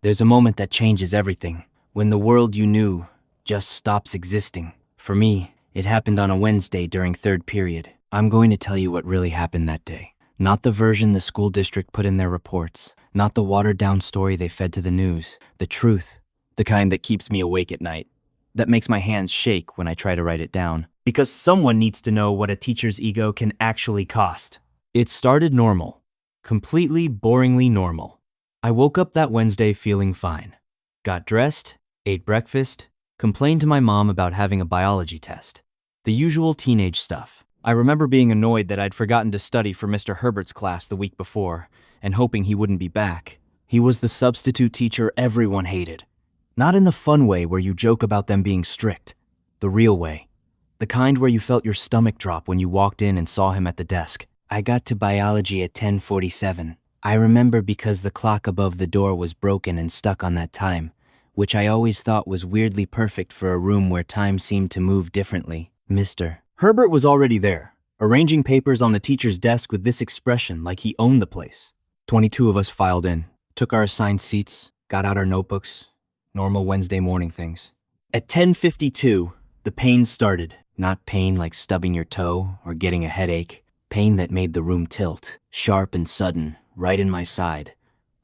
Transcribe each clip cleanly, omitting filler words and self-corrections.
There's a moment that changes everything, when the world you knew just stops existing. For me, it happened on a Wednesday during third period. I'm going to tell you what really happened that day. Not the version the school district put in their reports, not the watered-down story they fed to the news. The truth, the kind that keeps me awake at night, that makes my hands shake when I try to write it down. Because someone needs to know what a teacher's ego can actually cost. It started normal, completely boringly normal. I woke up that Wednesday feeling fine. Got dressed, ate breakfast, complained to my mom about having a biology test. The usual teenage stuff. I remember being annoyed that I'd forgotten to study for Mr. Herbert's class the week before, and hoping he wouldn't be back. He was the substitute teacher everyone hated. Not in the fun way where you joke about them being strict. The real way. The kind where you felt your stomach drop when you walked in and saw him at the desk. I got to biology at 10:47. I remember because the clock above the door was broken and stuck on that time, which I always thought was weirdly perfect for a room where time seemed to move differently. Mr. Herbert was already there, arranging papers on the teacher's desk with this expression like he owned the place. 22 of us filed in, took our assigned seats, got out our notebooks, normal Wednesday morning things. At 10:52, the pain started. Not pain like stubbing your toe or getting a headache. Pain that made the room tilt, sharp and sudden, right in my side,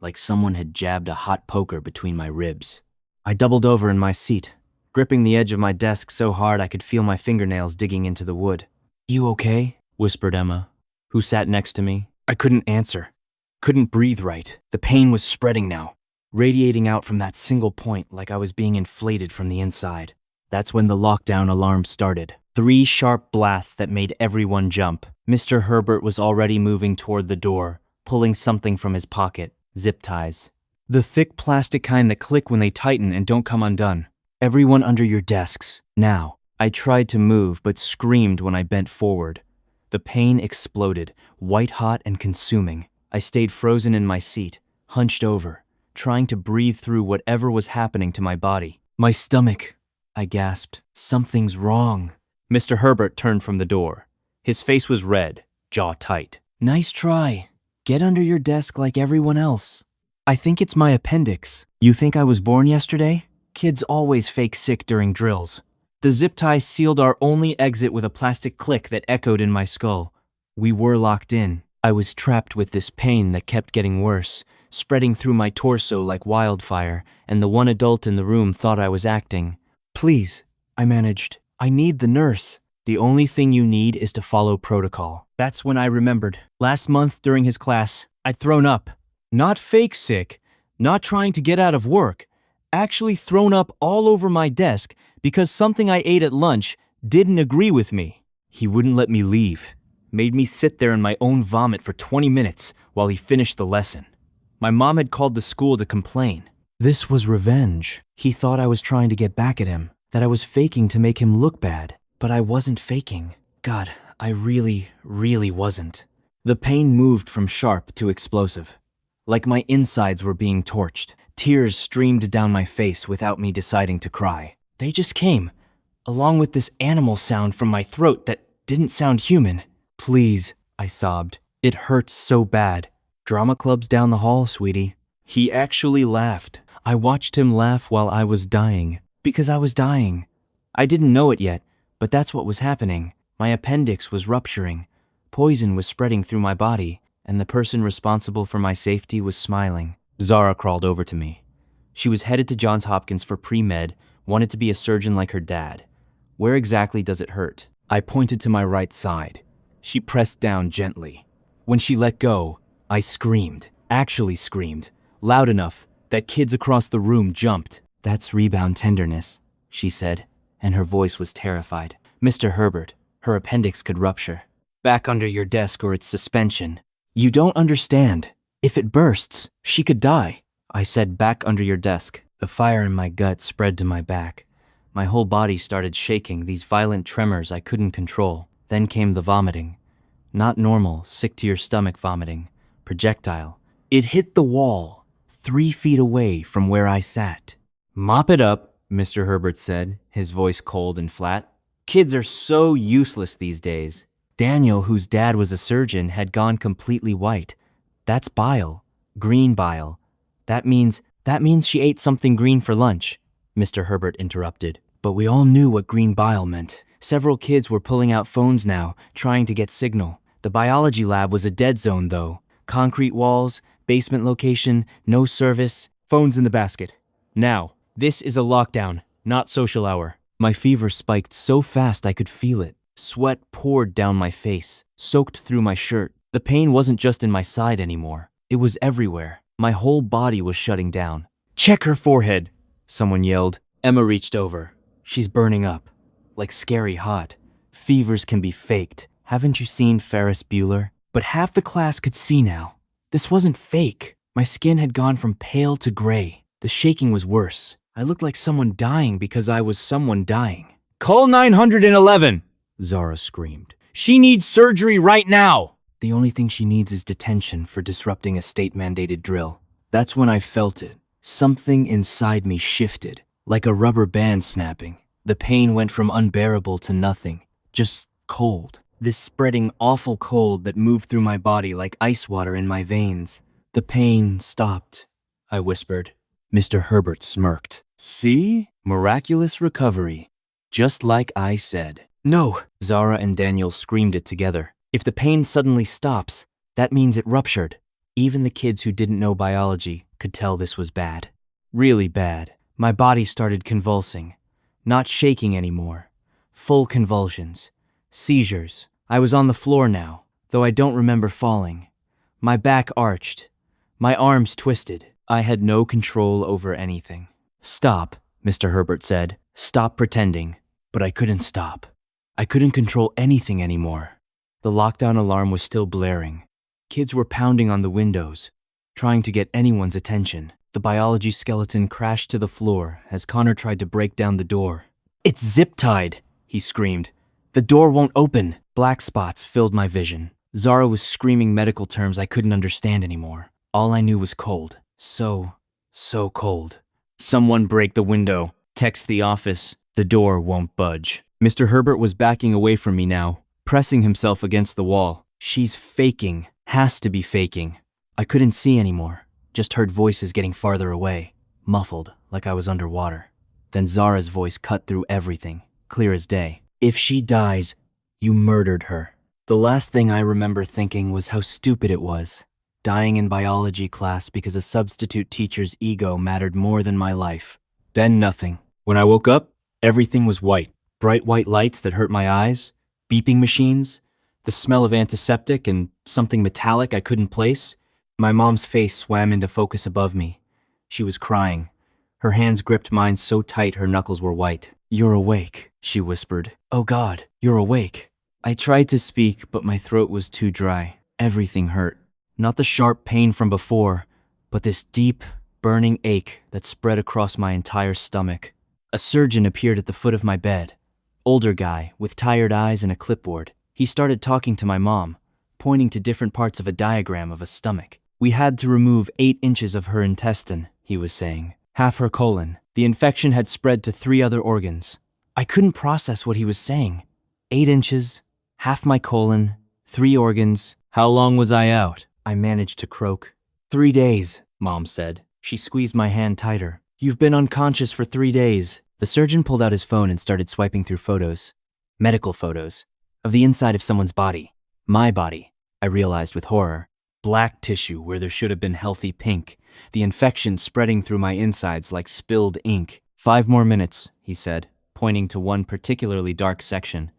like someone had jabbed a hot poker between my ribs. I doubled over in my seat, gripping the edge of my desk so hard I could feel my fingernails digging into the wood. "You okay?" whispered Emma, who sat next to me. I couldn't answer. Couldn't breathe right. The pain was spreading now, radiating out from that single point like I was being inflated from the inside. That's when the lockdown alarm started. 3 sharp blasts that made everyone jump. Mr. Herbert was already moving toward the door, pulling something from his pocket. Zip ties. The thick plastic kind that click when they tighten and don't come undone. "Everyone under your desks, now." I tried to move but screamed when I bent forward. The pain exploded, white-hot and consuming. I stayed frozen in my seat, hunched over, trying to breathe through whatever was happening to my body. "My stomach," I gasped. "Something's wrong." Mr. Herbert turned from the door. His face was red, jaw tight. "Nice try. Get under your desk like everyone else." "I think it's my appendix." "You think I was born yesterday?" Kids always fake sick during drills. The zip tie sealed our only exit with a plastic click that echoed in my skull. We were locked in. I was trapped with this pain that kept getting worse, spreading through my torso like wildfire, and the one adult in the room thought I was acting. "Please," I managed. "I need the nurse." "The only thing you need is to follow protocol." That's when I remembered. Last month during his class, I'd thrown up. Not fake sick, not trying to get out of work. Actually thrown up all over my desk because something I ate at lunch didn't agree with me. He wouldn't let me leave. Made me sit there in my own vomit for 20 minutes while he finished the lesson. My mom had called the school to complain. This was revenge. He thought I was trying to get back at him, that I was faking to make him look bad. But I wasn't faking. God, I really wasn't. The pain moved from sharp to explosive. Like my insides were being torched. Tears streamed down my face without me deciding to cry. They just came, along with this animal sound from my throat that didn't sound human. "Please," I sobbed. "It hurts so bad." "Drama club's down the hall, sweetie." He actually laughed. I watched him laugh while I was dying. Because I was dying. I didn't know it yet, but that's what was happening. My appendix was rupturing. Poison was spreading through my body, and the person responsible for my safety was smiling. Zara crawled over to me. She was headed to Johns Hopkins for pre-med, wanted to be a surgeon like her dad. "Where exactly does it hurt?" I pointed to my right side. She pressed down gently. When she let go, I screamed, actually screamed, loud enough that kids across the room jumped. "That's rebound tenderness," she said, and her voice was terrified. "Mr. Herbert, her appendix could rupture. Back under your desk or it's suspension. You don't understand. If it bursts, she could die." I said, "Back under your desk." The fire in my gut spread to my back. My whole body started shaking, these violent tremors I couldn't control. Then came the vomiting. Not normal, sick-to-your-stomach vomiting. Projectile. It hit the wall, 3 feet away from where I sat. "Mop it up," Mr. Herbert said, his voice cold and flat. "Kids are so useless these days." Daniel, whose dad was a surgeon, had gone completely white. "That's bile. Green bile. That means That means she ate something green for lunch, Mr. Herbert interrupted. But we all knew what green bile meant. Several kids were pulling out phones now, trying to get signal. The biology lab was a dead zone, though. Concrete walls, basement location, no service, phones in the basket. Now, this is a lockdown, not social hour. My fever spiked so fast I could feel it. Sweat poured down my face, soaked through my shirt. The pain wasn't just in my side anymore. It was everywhere. My whole body was shutting down. "Check her forehead," someone yelled. Emma reached over. "She's burning up. Like scary hot. Fevers can be faked. Haven't you seen Ferris Bueller?" But half the class could see now. This wasn't fake. My skin had gone from pale to gray. The shaking was worse. I looked like someone dying because I was someone dying. "Call 911, Zara screamed. "She needs surgery right now." The only thing she needs is detention for disrupting a state-mandated drill. That's when I felt it. Something inside me shifted, like a rubber band snapping. The pain went from unbearable to nothing, just cold. This spreading awful cold that moved through my body like ice water in my veins. The pain stopped, I whispered. Mr. Herbert smirked. "See? Miraculous recovery. Just like I said." "No!" Zara and Daniel screamed it together. "If the pain suddenly stops, that means it ruptured." Even the kids who didn't know biology could tell this was bad. Really bad. My body started convulsing. Not shaking anymore. Full convulsions. Seizures. I was on the floor now, though I don't remember falling. My back arched. My arms twisted. I had no control over anything. "Stop," Mr. Herbert said. "Stop pretending." But I couldn't stop. I couldn't control anything anymore. The lockdown alarm was still blaring. Kids were pounding on the windows, trying to get anyone's attention. The biology skeleton crashed to the floor as Connor tried to break down the door. "It's zip-tied," he screamed. "The door won't open." Black spots filled my vision. Zara was screaming medical terms I couldn't understand anymore. All I knew was cold. So cold. "Someone break the window. Text the office. The door won't budge." Mr. Herbert was backing away from me now, pressing himself against the wall. "She's faking. Has to be faking." I couldn't see anymore, just heard voices getting farther away, muffled, like I was underwater. Then Zara's voice cut through everything, clear as day. "If she dies, you murdered her." The last thing I remember thinking was how stupid it was. Dying in biology class because a substitute teacher's ego mattered more than my life. Then nothing. When I woke up, everything was white. Bright white lights that hurt my eyes, beeping machines, the smell of antiseptic and something metallic I couldn't place. My mom's face swam into focus above me. She was crying. Her hands gripped mine so tight her knuckles were white. "You're awake," she whispered. "Oh God, you're awake." I tried to speak, but my throat was too dry. Everything hurt. Not the sharp pain from before, but this deep, burning ache that spread across my entire stomach. A surgeon appeared at the foot of my bed. Older guy, with tired eyes and a clipboard. He started talking to my mom, pointing to different parts of a diagram of a stomach. "We had to remove 8 inches of her intestine," he was saying. "Half her colon. The infection had spread to 3 other organs." I couldn't process what he was saying. 8 inches, half my colon, 3 organs. How long was I out? I managed to croak. 3 days, Mom said. She squeezed my hand tighter. "You've been unconscious for 3 days. The surgeon pulled out his phone and started swiping through photos. Medical photos. Of the inside of someone's body. My body, I realized with horror. Black tissue where there should have been healthy pink. The infection spreading through my insides like spilled ink. 5 more minutes, he said, pointing to one particularly dark section.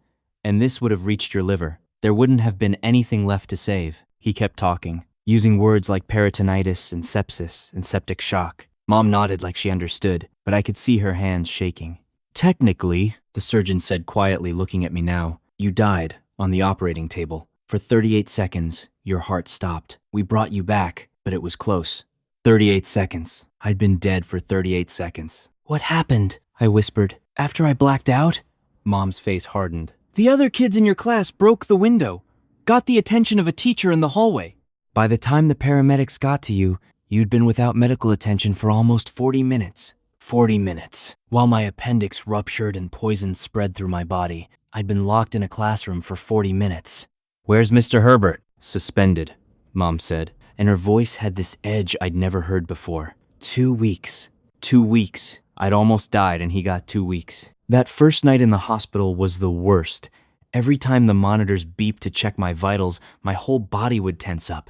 And this would have reached your liver. There wouldn't have been anything left to save. He kept talking, using words like peritonitis and sepsis and septic shock. Mom nodded like she understood, but I could see her hands shaking. "Technically," the surgeon said quietly, looking at me now, "you died on the operating table. For 38 seconds, your heart stopped. We brought you back, but it was close. 38 seconds. I'd been dead for 38 seconds. "What happened?" I whispered. "After I blacked out?" Mom's face hardened. "The other kids in your class broke the window. Got the attention of a teacher in the hallway. By the time the paramedics got to you, you'd been without medical attention for almost 40 minutes. 40 minutes. While my appendix ruptured and poison spread through my body, I'd been locked in a classroom for 40 minutes. "Where's Mr. Herbert?" "Suspended," Mom said, and her voice had this edge I'd never heard before. 2 weeks. 2 weeks. I'd almost died and he got 2 weeks. That first night in the hospital was the worst. Every time the monitors beeped to check my vitals, my whole body would tense up.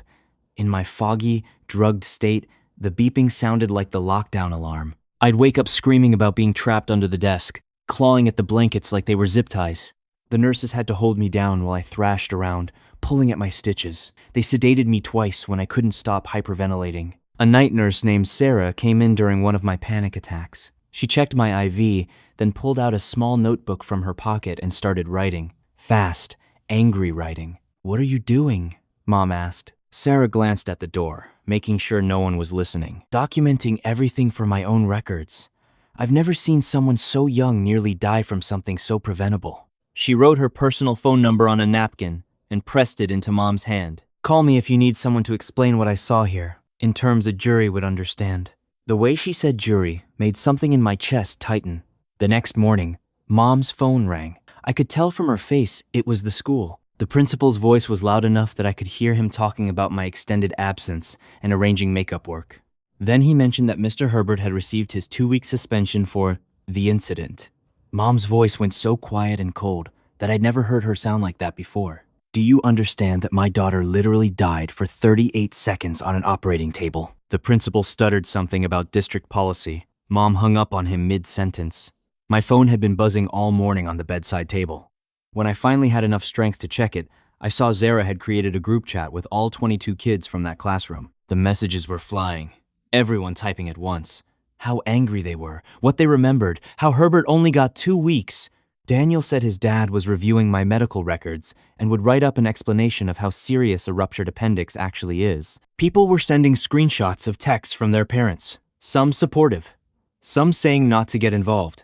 In my foggy, drugged state, the beeping sounded like the lockdown alarm. I'd wake up screaming about being trapped under the desk, clawing at the blankets like they were zip ties. The nurses had to hold me down while I thrashed around, pulling at my stitches. They sedated me twice when I couldn't stop hyperventilating. A night nurse named Sarah came in during one of my panic attacks. She checked my IV, then pulled out a small notebook from her pocket and started writing. Fast, angry writing. "What are you doing?" Mom asked. Sarah glanced at the door, making sure no one was listening. "Documenting everything for my own records. I've never seen someone so young nearly die from something so preventable." She wrote her personal phone number on a napkin and pressed it into Mom's hand. "Call me if you need someone to explain what I saw here, in terms a jury would understand." The way she said jury made something in my chest tighten. The next morning, Mom's phone rang. I could tell from her face it was the school. The principal's voice was loud enough that I could hear him talking about my extended absence and arranging makeup work. Then he mentioned that Mr. Herbert had received his 2-week suspension for the incident. Mom's voice went so quiet and cold that I'd never heard her sound like that before. "Do you understand that my daughter literally died for 38 seconds on an operating table?" The principal stuttered something about district policy. Mom hung up on him mid-sentence. My phone had been buzzing all morning on the bedside table. When I finally had enough strength to check it, I saw Zara had created a group chat with all 22 kids from that classroom. The messages were flying, everyone typing at once. How angry they were, what they remembered, how Herbert only got 2 weeks. Daniel said his dad was reviewing my medical records and would write up an explanation of how serious a ruptured appendix actually is. People were sending screenshots of texts from their parents, some supportive, some saying not to get involved,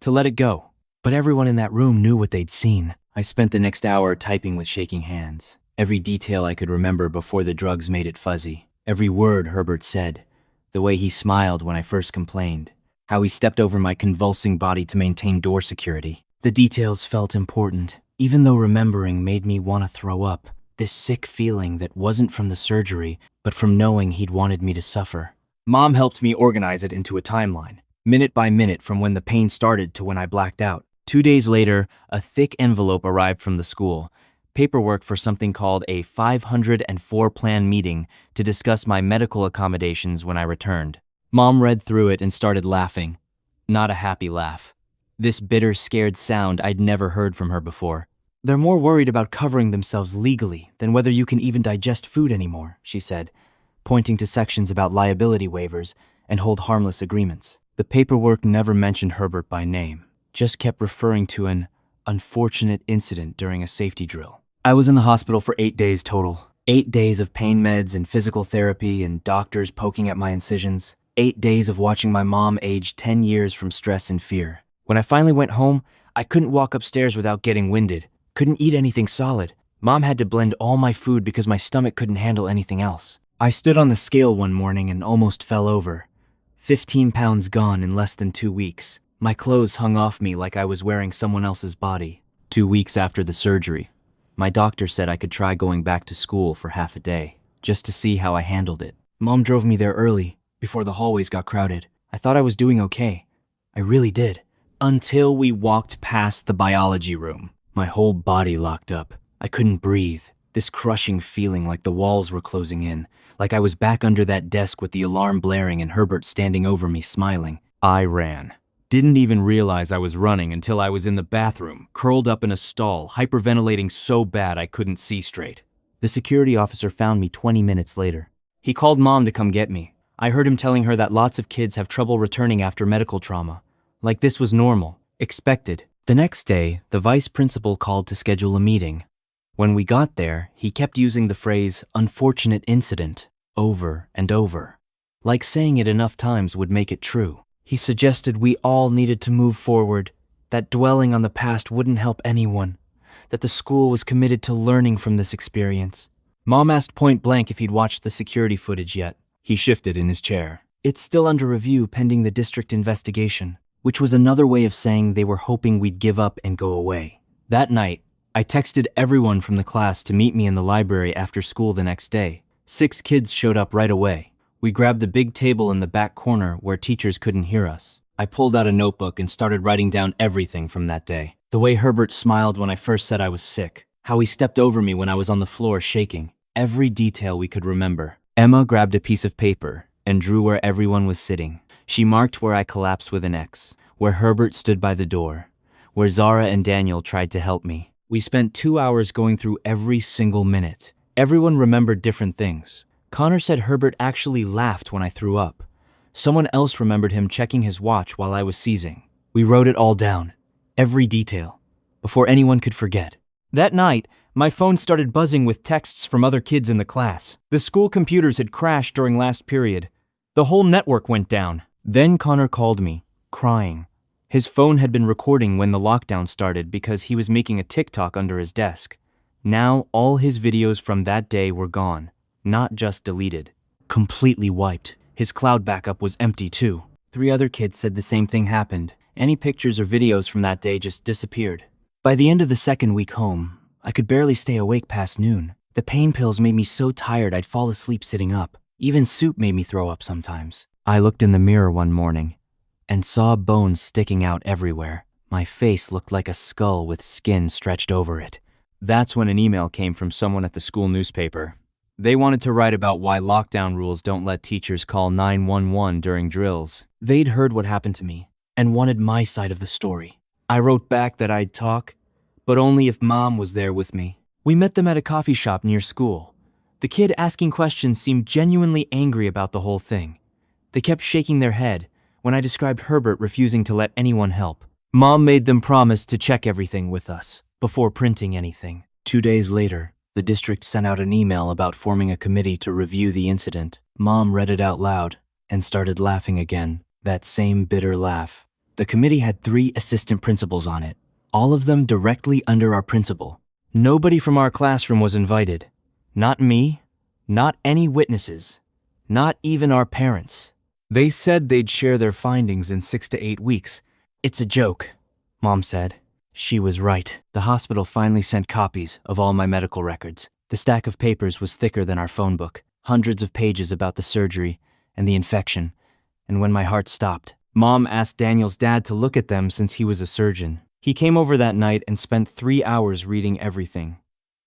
to let it go. But everyone in that room knew what they'd seen. I spent the next hour typing with shaking hands. Every detail I could remember before the drugs made it fuzzy. Every word Herbert said. The way he smiled when I first complained. How he stepped over my convulsing body to maintain door security. The details felt important, even though remembering made me want to throw up. This sick feeling that wasn't from the surgery, but from knowing he'd wanted me to suffer. Mom helped me organize it into a timeline, minute by minute from when the pain started to when I blacked out. 2 days later, a thick envelope arrived from the school, paperwork for something called a 504 plan meeting to discuss my medical accommodations when I returned. Mom read through it and started laughing. Not a happy laugh. This bitter, scared sound I'd never heard from her before. "They're more worried about covering themselves legally than whether you can even digest food anymore," she said, pointing to sections about liability waivers and hold harmless agreements. The paperwork never mentioned Herbert by name, just kept referring to an unfortunate incident during a safety drill. I was in the hospital for 8 days total. 8 days of pain meds and physical therapy and doctors poking at my incisions. 8 days of watching my mom age 10 years from stress and fear. When I finally went home, I couldn't walk upstairs without getting winded. Couldn't eat anything solid. Mom had to blend all my food because my stomach couldn't handle anything else. I stood on the scale one morning and almost fell over. 15 pounds gone in less than 2 weeks. My clothes hung off me like I was wearing someone else's body. 2 weeks after the surgery, my doctor said I could try going back to school for half a day, just to see how I handled it. Mom drove me there early, before the hallways got crowded. I thought I was doing okay. I really did. Until we walked past the biology room. My whole body locked up. I couldn't breathe. This crushing feeling like the walls were closing in, like I was back under that desk with the alarm blaring and Herbert standing over me smiling. I ran. Didn't even realize I was running until I was in the bathroom, curled up in a stall, hyperventilating so bad I couldn't see straight. The security officer found me 20 minutes later. He called Mom to come get me. I heard him telling her that lots of kids have trouble returning after medical trauma. Like this was normal, expected. The next day, the vice principal called to schedule a meeting. When we got there, he kept using the phrase, "unfortunate incident," over and over. Like saying it enough times would make it true. He suggested we all needed to move forward, that dwelling on the past wouldn't help anyone, that the school was committed to learning from this experience. Mom asked point blank if he'd watched the security footage yet. He shifted in his chair. "It's still under review pending the district investigation," which was another way of saying they were hoping we'd give up and go away. That night, I texted everyone from the class to meet me in the library after school the next day. 6 kids showed up right away. We grabbed the big table in the back corner where teachers couldn't hear us. I pulled out a notebook and started writing down everything from that day. The way Herbert smiled when I first said I was sick. How he stepped over me when I was on the floor shaking. Every detail we could remember. Emma grabbed a piece of paper and drew where everyone was sitting. She marked where I collapsed with an X, where Herbert stood by the door, where Zara and Daniel tried to help me. We spent 2 hours going through every single minute. Everyone remembered different things. Connor said Herbert actually laughed when I threw up. Someone else remembered him checking his watch while I was seizing. We wrote it all down, every detail, before anyone could forget. That night, my phone started buzzing with texts from other kids in the class. The school computers had crashed during last period. The whole network went down. Then Connor called me, crying. His phone had been recording when the lockdown started because he was making a TikTok under his desk. Now, all his videos from that day were gone, not just deleted. Completely wiped. His cloud backup was empty too. 3 other kids said the same thing happened. Any pictures or videos from that day just disappeared. By the end of the second week home, I could barely stay awake past noon. The pain pills made me so tired I'd fall asleep sitting up. Even soup made me throw up sometimes. I looked in the mirror one morning and saw bones sticking out everywhere. My face looked like a skull with skin stretched over it. That's when an email came from someone at the school newspaper. They wanted to write about why lockdown rules don't let teachers call 911 during drills. They'd heard what happened to me and wanted my side of the story. I wrote back that I'd talk, but only if Mom was there with me. We met them at a coffee shop near school. The kid asking questions seemed genuinely angry about the whole thing. They kept shaking their head when I described Herbert refusing to let anyone help. Mom made them promise to check everything with us before printing anything. 2 days later, the district sent out an email about forming a committee to review the incident. Mom read it out loud and started laughing again, that same bitter laugh. The committee had 3 assistant principals on it, all of them directly under our principal. Nobody from our classroom was invited. Not me, not any witnesses, not even our parents. They said they'd share their findings in 6 to 8 weeks. It's a joke, Mom said. She was right. The hospital finally sent copies of all my medical records. The stack of papers was thicker than our phone book, hundreds of pages about the surgery and the infection. And when my heart stopped, Mom asked Daniel's dad to look at them since he was a surgeon. He came over that night and spent 3 hours reading everything.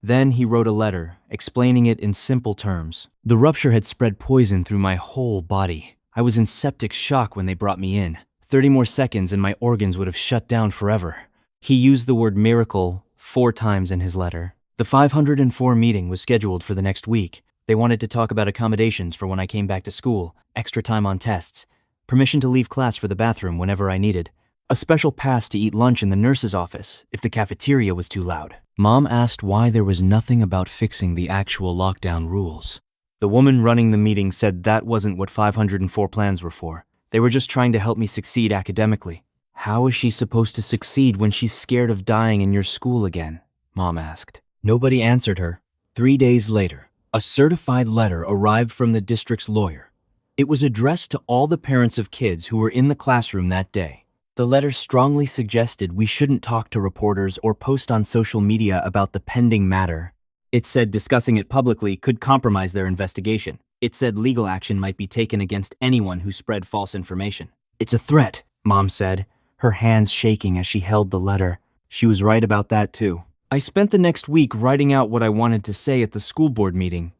Then he wrote a letter, explaining it in simple terms. The rupture had spread poison through my whole body. I was in septic shock when they brought me in. 30 more seconds and my organs would have shut down forever. He used the word miracle 4 times in his letter. The 504 meeting was scheduled for the next week. They wanted to talk about accommodations for when I came back to school, extra time on tests, permission to leave class for the bathroom whenever I needed, a special pass to eat lunch in the nurse's office if the cafeteria was too loud. Mom asked why there was nothing about fixing the actual lockdown rules. The woman running the meeting said that wasn't what 504 plans were for. They were just trying to help me succeed academically. How is she supposed to succeed when she's scared of dying in your school again? Mom asked. Nobody answered her. 3 days later, a certified letter arrived from the district's lawyer. It was addressed to all the parents of kids who were in the classroom that day. The letter strongly suggested we shouldn't talk to reporters or post on social media about the pending matter. It said discussing it publicly could compromise their investigation. It said legal action might be taken against anyone who spread false information. It's a threat, Mom said, her hands shaking as she held the letter. She was right about that too. I spent the next week writing out what I wanted to say at the school board meeting.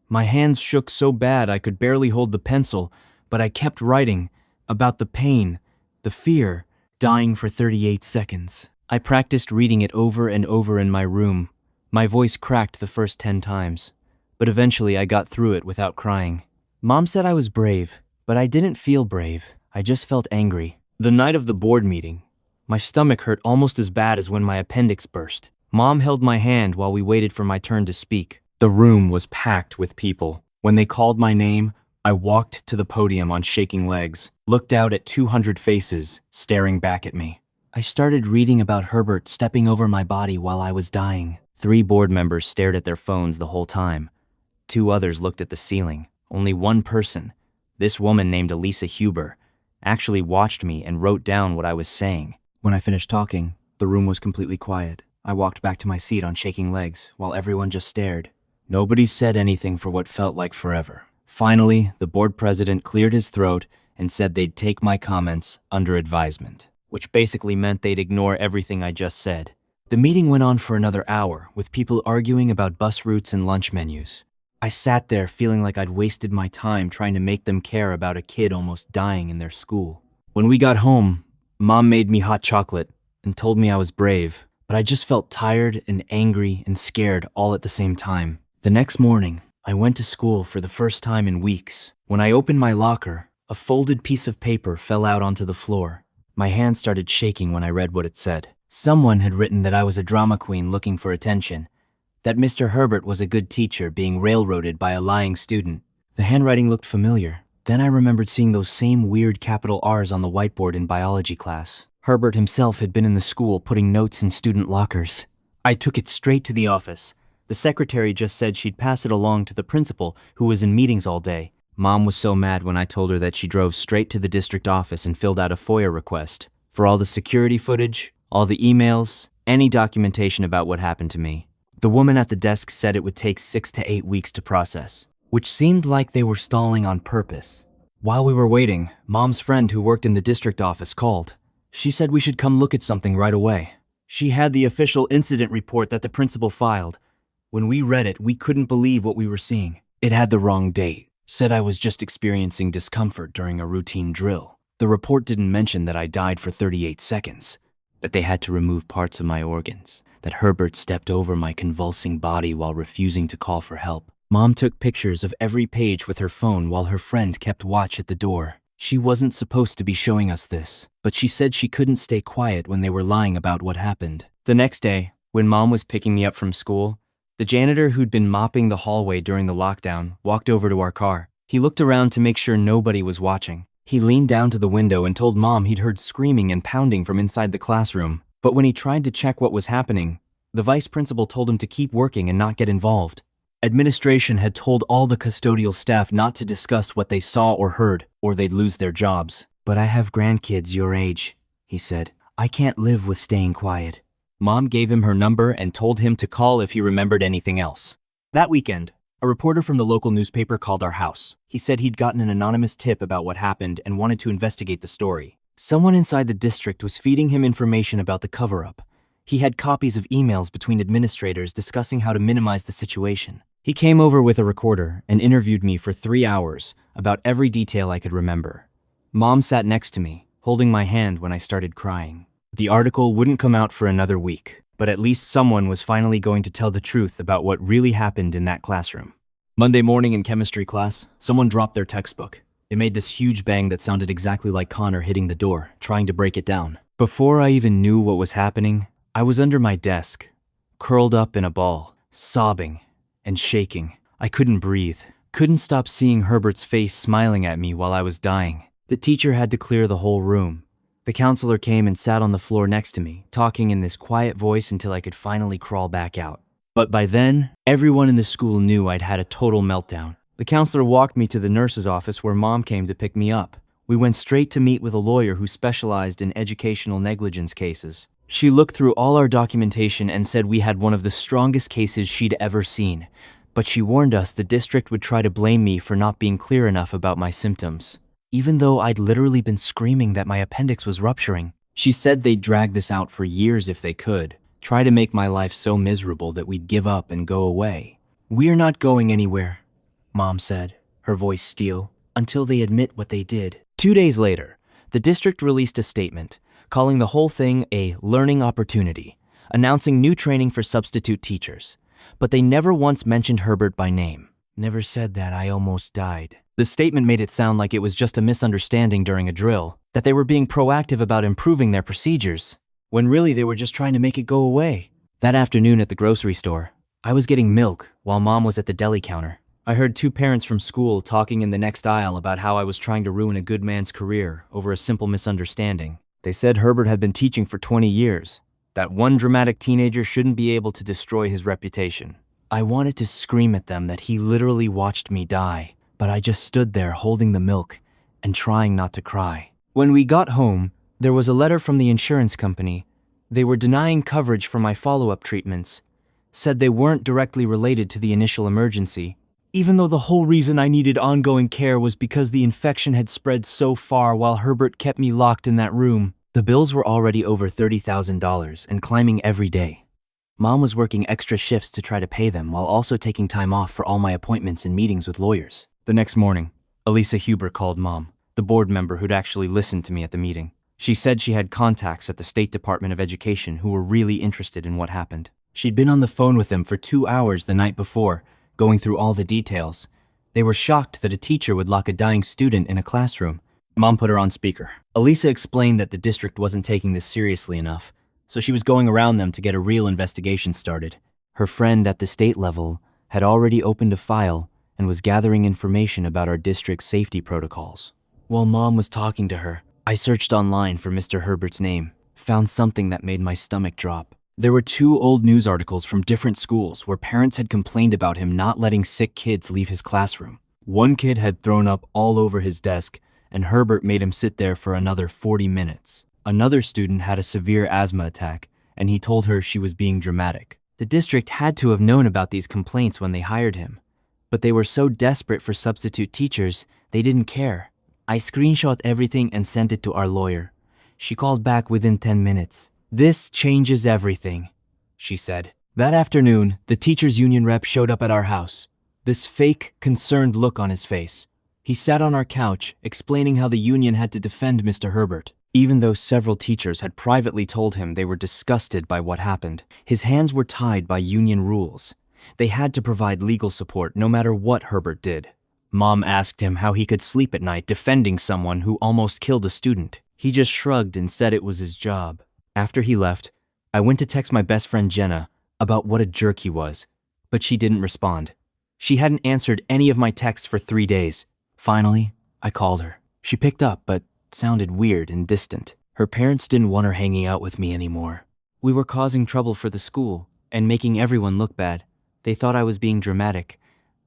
My hands shook so bad I could barely hold the pencil, but I kept writing about the pain, the fear, dying for 38 seconds. I practiced reading it over and over in my room. My voice cracked the first 10 times, but eventually I got through it without crying. Mom said I was brave, but I didn't feel brave. I just felt angry. The night of the board meeting, my stomach hurt almost as bad as when my appendix burst. Mom held my hand while we waited for my turn to speak. The room was packed with people. When they called my name, I walked to the podium on shaking legs, looked out at 200 faces staring back at me. I started reading about Herbert stepping over my body while I was dying. 3 board members stared at their phones the whole time. 2 others looked at the ceiling. Only one person, this woman named Elisa Huber, actually watched me and wrote down what I was saying. When I finished talking, the room was completely quiet. I walked back to my seat on shaking legs while everyone just stared. Nobody said anything for what felt like forever. Finally, the board president cleared his throat and said they'd take my comments under advisement, which basically meant they'd ignore everything I just said. The meeting went on for another hour, with people arguing about bus routes and lunch menus. I sat there feeling like I'd wasted my time trying to make them care about a kid almost dying in their school. When we got home, Mom made me hot chocolate and told me I was brave, but I just felt tired and angry and scared all at the same time. The next morning, I went to school for the first time in weeks. When I opened my locker, a folded piece of paper fell out onto the floor. My hand started shaking when I read what it said. Someone had written that I was a drama queen looking for attention, that Mr. Herbert was a good teacher being railroaded by a lying student. The handwriting looked familiar. Then I remembered seeing those same weird capital R's on the whiteboard in biology class. Herbert himself had been in the school putting notes in student lockers. I took it straight to the office. The secretary just said she'd pass it along to the principal, who was in meetings all day. Mom was so mad when I told her that she drove straight to the district office and filled out a FOIA request for all the security footage, all the emails, any documentation about what happened to me. The woman at the desk said it would take 6 to 8 weeks to process, which seemed like they were stalling on purpose. While we were waiting, Mom's friend who worked in the district office called. She said we should come look at something right away. She had the official incident report that the principal filed. When we read it, we couldn't believe what we were seeing. It had the wrong date, said I was just experiencing discomfort during a routine drill. The report didn't mention that I died for 38 seconds, that they had to remove parts of my organs, that Herbert stepped over my convulsing body while refusing to call for help. Mom took pictures of every page with her phone while her friend kept watch at the door. She wasn't supposed to be showing us this, but she said she couldn't stay quiet when they were lying about what happened. The next day, when Mom was picking me up from school, the janitor who'd been mopping the hallway during the lockdown walked over to our car. He looked around to make sure nobody was watching. He leaned down to the window and told Mom he'd heard screaming and pounding from inside the classroom. But when he tried to check what was happening, the vice principal told him to keep working and not get involved. Administration had told all the custodial staff not to discuss what they saw or heard, or they'd lose their jobs. But I have grandkids your age, he said. I can't live with staying quiet. Mom gave him her number and told him to call if he remembered anything else. That weekend, a reporter from the local newspaper called our house. He said he'd gotten an anonymous tip about what happened and wanted to investigate the story. Someone inside the district was feeding him information about the cover-up. He had copies of emails between administrators discussing how to minimize the situation. He came over with a recorder and interviewed me for 3 hours about every detail I could remember. Mom sat next to me, holding my hand when I started crying. The article wouldn't come out for another week, but at least someone was finally going to tell the truth about what really happened in that classroom. Monday morning in chemistry class, someone dropped their textbook. It made this huge bang that sounded exactly like Connor hitting the door, trying to break it down. Before I even knew what was happening, I was under my desk, curled up in a ball, sobbing and shaking. I couldn't breathe, couldn't stop seeing Herbert's face smiling at me while I was dying. The teacher had to clear the whole room. The counselor came and sat on the floor next to me, talking in this quiet voice until I could finally crawl back out. But by then, everyone in the school knew I'd had a total meltdown. The counselor walked me to the nurse's office where Mom came to pick me up. We went straight to meet with a lawyer who specialized in educational negligence cases. She looked through all our documentation and said we had one of the strongest cases she'd ever seen, but she warned us the district would try to blame me for not being clear enough about my symptoms. Even though I'd literally been screaming that my appendix was rupturing. She said they'd drag this out for years if they could, try to make my life so miserable that we'd give up and go away. We're not going anywhere, Mom said, her voice steel, until they admit what they did. 2 days later, the district released a statement, calling the whole thing a learning opportunity, announcing new training for substitute teachers. But they never once mentioned Herbert by name. Never said that I almost died. The statement made it sound like it was just a misunderstanding during a drill, that they were being proactive about improving their procedures, when really they were just trying to make it go away. That afternoon at the grocery store, I was getting milk while Mom was at the deli counter. I heard 2 parents from school talking in the next aisle about how I was trying to ruin a good man's career over a simple misunderstanding. They said Herbert had been teaching for 20 years, that one dramatic teenager shouldn't be able to destroy his reputation. I wanted to scream at them that he literally watched me die, but I just stood there holding the milk and trying not to cry. When we got home, there was a letter from the insurance company. They were denying coverage for my follow-up treatments, said they weren't directly related to the initial emergency. even though the whole reason I needed ongoing care was because the infection had spread so far while Herbert kept me locked in that room. The bills were already over $30,000 and climbing every day. Mom was working extra shifts to try to pay them while also taking time off for all my appointments and meetings with lawyers. The next morning, Elisa Huber called Mom, the board member who'd actually listened to me at the meeting. She said she had contacts at the State Department of Education who were really interested in what happened. She'd been on the phone with them for 2 hours the night before, going through all the details. They were shocked that a teacher would lock a dying student in a classroom. Mom put her on speaker. Elisa explained that the district wasn't taking this seriously enough, so she was going around them to get a real investigation started. Her friend at the state level had already opened a file and was gathering information about our district's safety protocols. While Mom was talking to her, I searched online for Mr. Herbert's name, found something that made my stomach drop. There were 2 old news articles from different schools where parents had complained about him not letting sick kids leave his classroom. One kid had thrown up all over his desk, and Herbert made him sit there for another 40 minutes. Another student had a severe asthma attack, and he told her she was being dramatic. The district had to have known about these complaints when they hired him, but they were so desperate for substitute teachers, they didn't care. I screenshot everything and sent it to our lawyer. She called back within 10 minutes. "This changes everything," she said. That afternoon, the teachers' union rep showed up at our house, this fake, concerned look on his face. He sat on our couch, explaining how the union had to defend Mr. Herbert. Even though several teachers had privately told him they were disgusted by what happened, his hands were tied by union rules. They had to provide legal support no matter what Herbert did. Mom asked him how he could sleep at night defending someone who almost killed a student. He just shrugged and said it was his job. After he left, I went to text my best friend Jenna about what a jerk he was, but she didn't respond. She hadn't answered any of my texts for 3 days. Finally, I called her. She picked up, but sounded weird and distant. Her parents didn't want her hanging out with me anymore. We were causing trouble for the school and making everyone look bad. They thought I was being dramatic,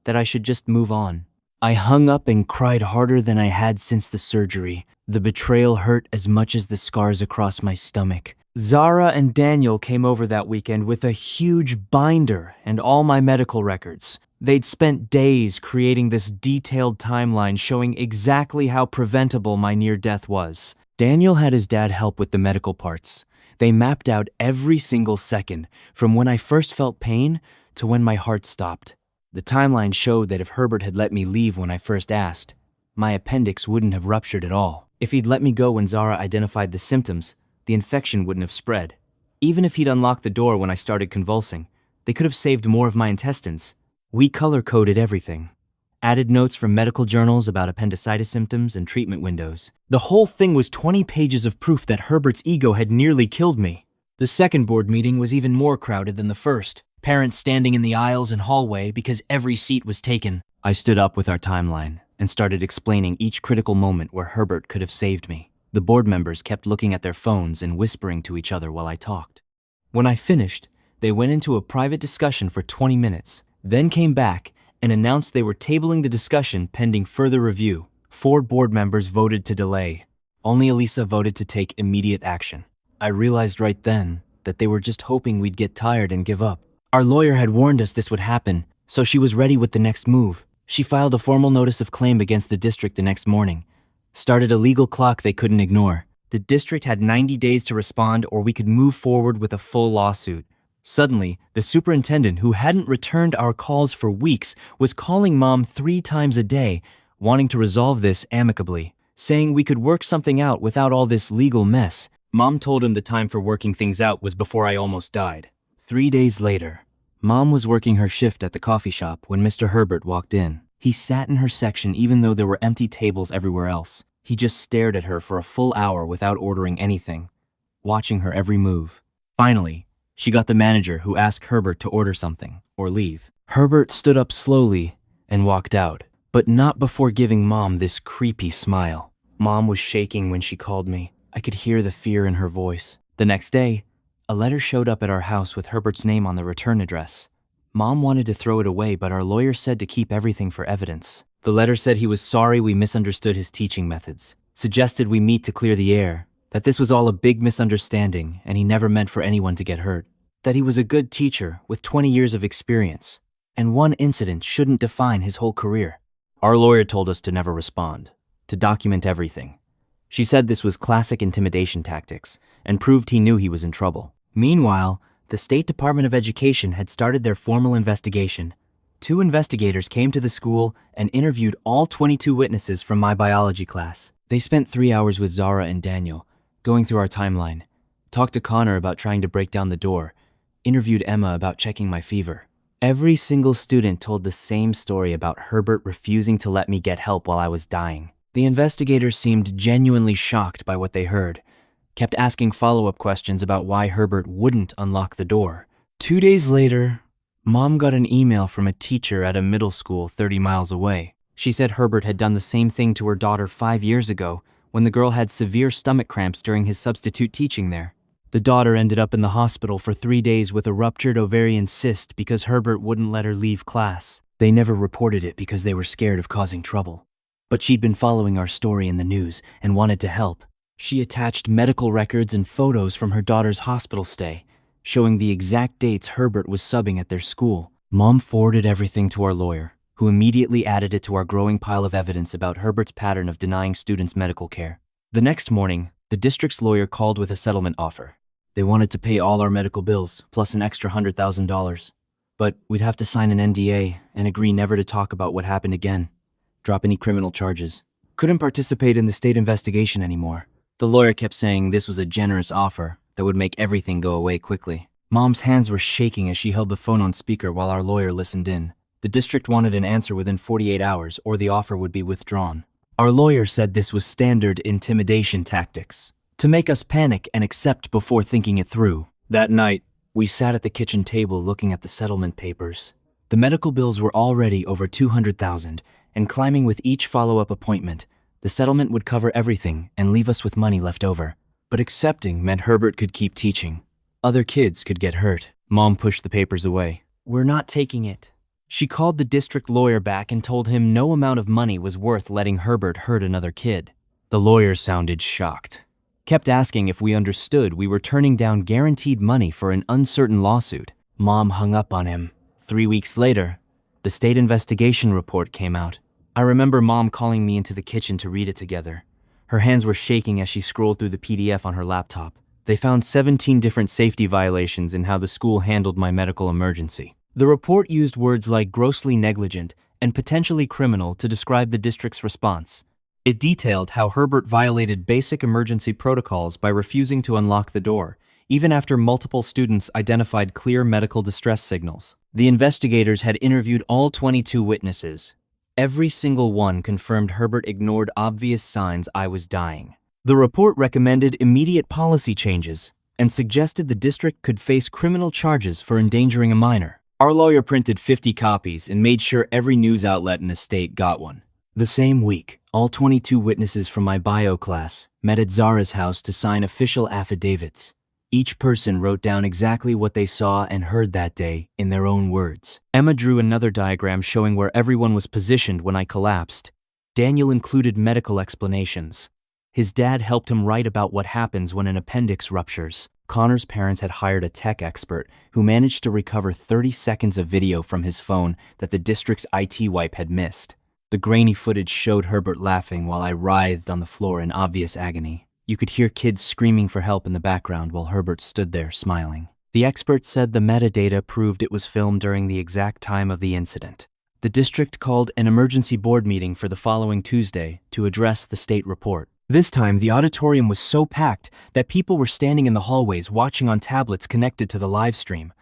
that I should just move on. I hung up and cried harder than I had since the surgery. The betrayal hurt as much as the scars across my stomach. Zara and Daniel came over that weekend with a huge binder and all my medical records. They'd spent days creating this detailed timeline showing exactly how preventable my near death was. Daniel had his dad help with the medical parts. They mapped out every single second, from when I first felt pain to when my heart stopped. The timeline showed that if Herbert had let me leave when I first asked, my appendix wouldn't have ruptured at all. If he'd let me go when Zara identified the symptoms, the infection wouldn't have spread. Even if he'd unlocked the door when I started convulsing, they could have saved more of my intestines. We color-coded everything. Added notes from medical journals about appendicitis symptoms and treatment windows. The whole thing was 20 pages of proof that Herbert's ego had nearly killed me. The second board meeting was even more crowded than the first. Parents standing in the aisles and hallway because every seat was taken. I stood up with our timeline and started explaining each critical moment where Herbert could have saved me. The board members kept looking at their phones and whispering to each other while I talked. When I finished, they went into a private discussion for 20 minutes, then came back and announced they were tabling the discussion pending further review. 4 board members voted to delay. Only Elisa voted to take immediate action. I realized right then that they were just hoping we'd get tired and give up. Our lawyer had warned us this would happen, so she was ready with the next move. She filed a formal notice of claim against the district the next morning, started a legal clock they couldn't ignore. The district had 90 days to respond or we could move forward with a full lawsuit. Suddenly, the superintendent, who hadn't returned our calls for weeks, was calling Mom 3 times a day, wanting to resolve this amicably, saying we could work something out without all this legal mess. Mom told him the time for working things out was before I almost died. 3 days later, Mom was working her shift at the coffee shop when Mr. Herbert walked in. He sat in her section even though there were empty tables everywhere else. He just stared at her for a full hour without ordering anything, watching her every move. Finally, she got the manager, who asked Herbert to order something or leave. Herbert stood up slowly and walked out, but not before giving Mom this creepy smile. Mom was shaking when she called me. I could hear the fear in her voice. The next day, a letter showed up at our house with Herbert's name on the return address. Mom wanted to throw it away, but our lawyer said to keep everything for evidence. The letter said he was sorry we misunderstood his teaching methods, suggested we meet to clear the air, that this was all a big misunderstanding and he never meant for anyone to get hurt, that he was a good teacher with 20 years of experience, and one incident shouldn't define his whole career. Our lawyer told us to never respond, to document everything. She said this was classic intimidation tactics and proved he knew he was in trouble. Meanwhile, the State Department of Education had started their formal investigation. 2 investigators came to the school and interviewed all 22 witnesses from my biology class. They spent 3 hours with Zara and Daniel, going through our timeline, talked to Connor about trying to break down the door, interviewed Emma about checking my fever. Every single student told the same story about Herbert refusing to let me get help while I was dying. The investigators seemed genuinely shocked by what they heard, kept asking follow-up questions about why Herbert wouldn't unlock the door. 2 days later, Mom got an email from a teacher at a middle school 30 miles away. She said Herbert had done the same thing to her daughter 5 years ago when the girl had severe stomach cramps during his substitute teaching there. The daughter ended up in the hospital for 3 days with a ruptured ovarian cyst because Herbert wouldn't let her leave class. They never reported it because they were scared of causing trouble. But she'd been following our story in the news and wanted to help. She attached medical records and photos from her daughter's hospital stay, showing the exact dates Herbert was subbing at their school. Mom forwarded everything to our lawyer, who immediately added it to our growing pile of evidence about Herbert's pattern of denying students medical care. The next morning, the district's lawyer called with a settlement offer. They wanted to pay all our medical bills, plus an extra $100,000. But we'd have to sign an NDA and agree never to talk about what happened again, drop any criminal charges. Couldn't participate in the state investigation anymore. The lawyer kept saying this was a generous offer that would make everything go away quickly. Mom's hands were shaking as she held the phone on speaker while our lawyer listened in. The district wanted an answer within 48 hours or the offer would be withdrawn. Our lawyer said this was standard intimidation tactics, to make us panic and accept before thinking it through. That night, we sat at the kitchen table looking at the settlement papers. The medical bills were already over $200,000, and climbing with each follow-up appointment, the settlement would cover everything and leave us with money left over. But accepting meant Herbert could keep teaching. Other kids could get hurt. Mom pushed the papers away. "We're not taking it." She called the district lawyer back and told him no amount of money was worth letting Herbert hurt another kid. The lawyer sounded shocked. Kept asking if we understood we were turning down guaranteed money for an uncertain lawsuit. Mom hung up on him. 3 weeks later, the state investigation report came out. I remember Mom calling me into the kitchen to read it together. Her hands were shaking as she scrolled through the PDF on her laptop. They found 17 different safety violations in how the school handled my medical emergency. The report used words like grossly negligent and potentially criminal to describe the district's response. It detailed how Herbert violated basic emergency protocols by refusing to unlock the door, even after multiple students identified clear medical distress signals. The investigators had interviewed all 22 witnesses. Every single one confirmed Herbert ignored obvious signs I was dying. The report recommended immediate policy changes and suggested the district could face criminal charges for endangering a minor. Our lawyer printed 50 copies and made sure every news outlet in the state got one. The same week, all 22 witnesses from my bio class met at Zara's house to sign official affidavits. Each person wrote down exactly what they saw and heard that day in their own words. Emma drew another diagram showing where everyone was positioned when I collapsed. Daniel included medical explanations. His dad helped him write about what happens when an appendix ruptures. Connor's parents had hired a tech expert who managed to recover 30 seconds of video from his phone that the district's IT wipe had missed. The grainy footage showed Herbert laughing while I writhed on the floor in obvious agony. You could hear kids screaming for help in the background while Herbert stood there smiling. The expert said the metadata proved it was filmed during the exact time of the incident. The district called an emergency board meeting for the following Tuesday to address the state report. This time, the auditorium was so packed that people were standing in the hallways watching on tablets connected to the live stream.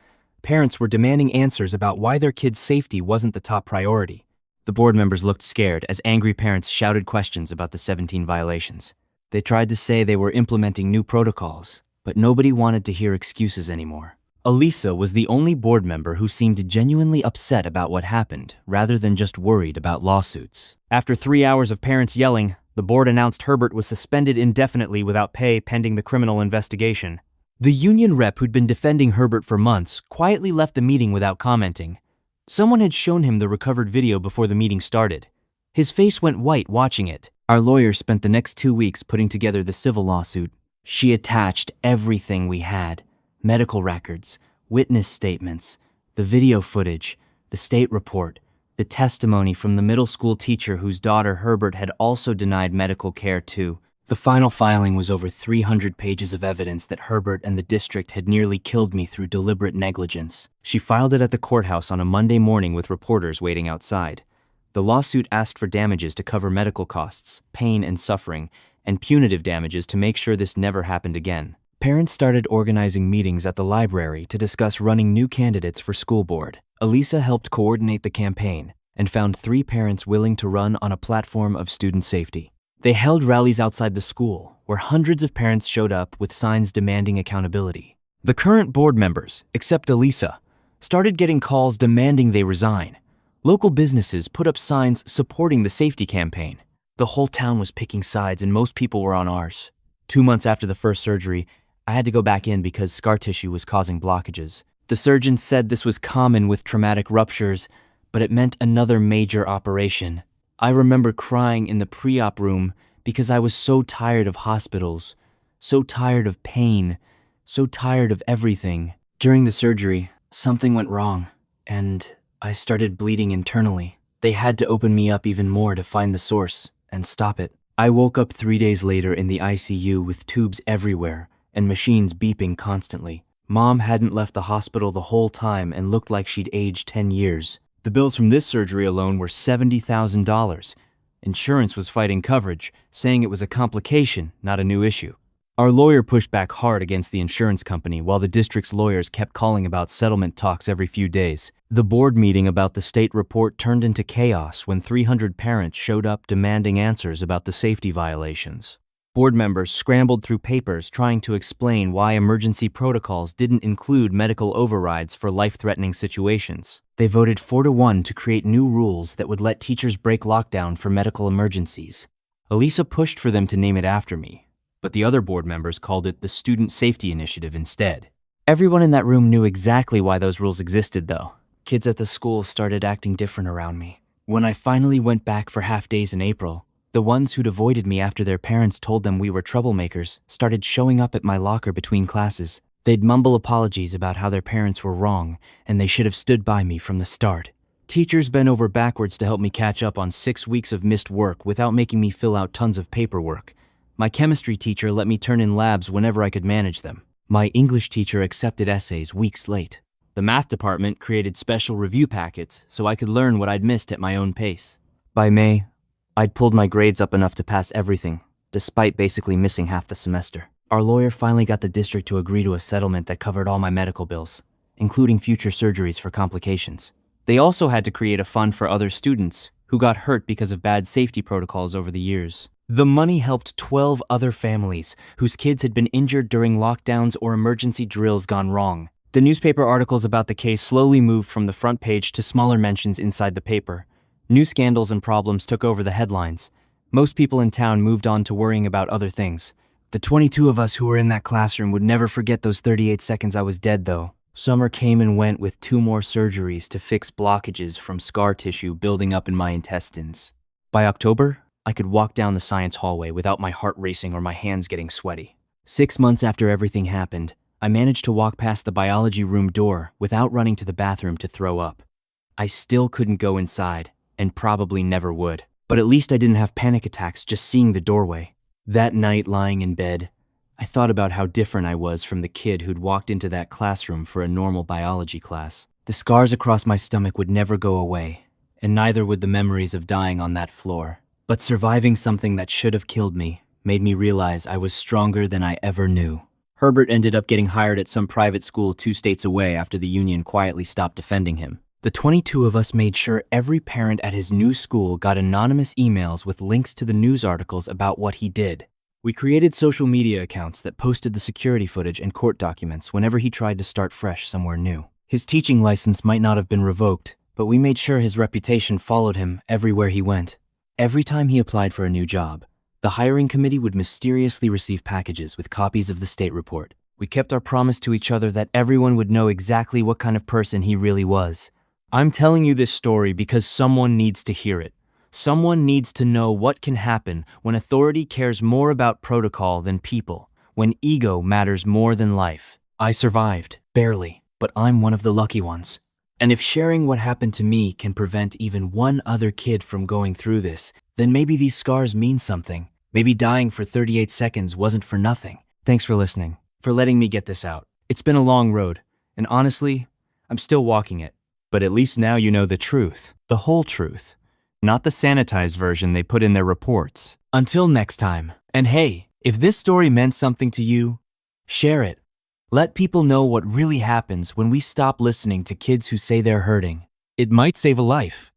Parents were demanding answers about why their kids' safety wasn't the top priority. The board members looked scared as angry parents shouted questions about the 17 violations. They tried to say they were implementing new protocols, but nobody wanted to hear excuses anymore. Elisa was the only board member who seemed genuinely upset about what happened, rather than just worried about lawsuits. After 3 hours of parents yelling, the board announced Herbert was suspended indefinitely without pay pending the criminal investigation. The union rep who'd been defending Herbert for months quietly left the meeting without commenting. Someone had shown him the recovered video before the meeting started. His face went white watching it. Our lawyer spent the next 2 weeks putting together the civil lawsuit. She attached everything we had: medical records, witness statements, the video footage, the state report, the testimony from the middle school teacher whose daughter Herbert had also denied medical care too. The final filing was over 300 pages of evidence that Herbert and the district had nearly killed me through deliberate negligence. She filed it at the courthouse on a Monday morning with reporters waiting outside. The lawsuit asked for damages to cover medical costs, pain and suffering, and punitive damages to make sure this never happened again. Parents started organizing meetings at the library to discuss running new candidates for school board. Elisa helped coordinate the campaign and found 3 parents willing to run on a platform of student safety. They held rallies outside the school, where hundreds of parents showed up with signs demanding accountability. The current board members, except Elisa, started getting calls demanding they resign. Local businesses put up signs supporting the safety campaign. The whole town was picking sides and most people were on ours. 2 months after the first surgery, I had to go back in because scar tissue was causing blockages. The surgeon said this was common with traumatic ruptures, but it meant another major operation. I remember crying in the pre-op room because I was so tired of hospitals, so tired of pain, so tired of everything. During the surgery, something went wrong, and I started bleeding internally. They had to open me up even more to find the source and stop it. I woke up 3 days later in the ICU with tubes everywhere and machines beeping constantly. Mom hadn't left the hospital the whole time and looked like she'd aged 10 years. The bills from this surgery alone were $70,000. Insurance was fighting coverage, saying it was a complication, not a new issue. Our lawyer pushed back hard against the insurance company while the district's lawyers kept calling about settlement talks every few days. The board meeting about the state report turned into chaos when 300 parents showed up demanding answers about the safety violations. Board members scrambled through papers trying to explain why emergency protocols didn't include medical overrides for life-threatening situations. They voted 4-1 to create new rules that would let teachers break lockdown for medical emergencies. Elisa pushed for them to name it after me, but the other board members called it the Student Safety Initiative instead. Everyone in that room knew exactly why those rules existed, though. Kids at the school started acting different around me. When I finally went back for half-days in April, the ones who'd avoided me after their parents told them we were troublemakers started showing up at my locker between classes. They'd mumble apologies about how their parents were wrong and they should have stood by me from the start. Teachers bent over backwards to help me catch up on 6 weeks of missed work without making me fill out tons of paperwork. My chemistry teacher let me turn in labs whenever I could manage them. My English teacher accepted essays weeks late. The math department created special review packets so I could learn what I'd missed at my own pace. By May, I'd pulled my grades up enough to pass everything, despite basically missing half the semester. Our lawyer finally got the district to agree to a settlement that covered all my medical bills, including future surgeries for complications. They also had to create a fund for other students who got hurt because of bad safety protocols over the years. The money helped 12 other families whose kids had been injured during lockdowns or emergency drills gone wrong. The newspaper articles about the case slowly moved from the front page to smaller mentions inside the paper. New scandals and problems took over the headlines. Most people in town moved on to worrying about other things. The 22 of us who were in that classroom would never forget those 38 seconds I was dead, though. Summer came and went with 2 more surgeries to fix blockages from scar tissue building up in my intestines. By October, I could walk down the science hallway without my heart racing or my hands getting sweaty. 6 months after everything happened, I managed to walk past the biology room door without running to the bathroom to throw up. I still couldn't go inside, and probably never would. But at least I didn't have panic attacks just seeing the doorway. That night, lying in bed, I thought about how different I was from the kid who'd walked into that classroom for a normal biology class. The scars across my stomach would never go away, and neither would the memories of dying on that floor. But surviving something that should have killed me made me realize I was stronger than I ever knew. Herbert ended up getting hired at some private school 2 states away after the union quietly stopped defending him. The 22 of us made sure every parent at his new school got anonymous emails with links to the news articles about what he did. We created social media accounts that posted the security footage and court documents whenever he tried to start fresh somewhere new. His teaching license might not have been revoked, but we made sure his reputation followed him everywhere he went. Every time he applied for a new job, the hiring committee would mysteriously receive packages with copies of the state report. We kept our promise to each other that everyone would know exactly what kind of person he really was. I'm telling you this story because someone needs to hear it. Someone needs to know what can happen when authority cares more about protocol than people, when ego matters more than life. I survived, barely, but I'm one of the lucky ones. And if sharing what happened to me can prevent even one other kid from going through this, then maybe these scars mean something. Maybe dying for 38 seconds wasn't for nothing. Thanks for listening, for letting me get this out. It's been a long road, and honestly, I'm still walking it. But at least now you know the truth. The whole truth. Not the sanitized version they put in their reports. Until next time. And hey, if this story meant something to you, share it. Let people know what really happens when we stop listening to kids who say they're hurting. It might save a life.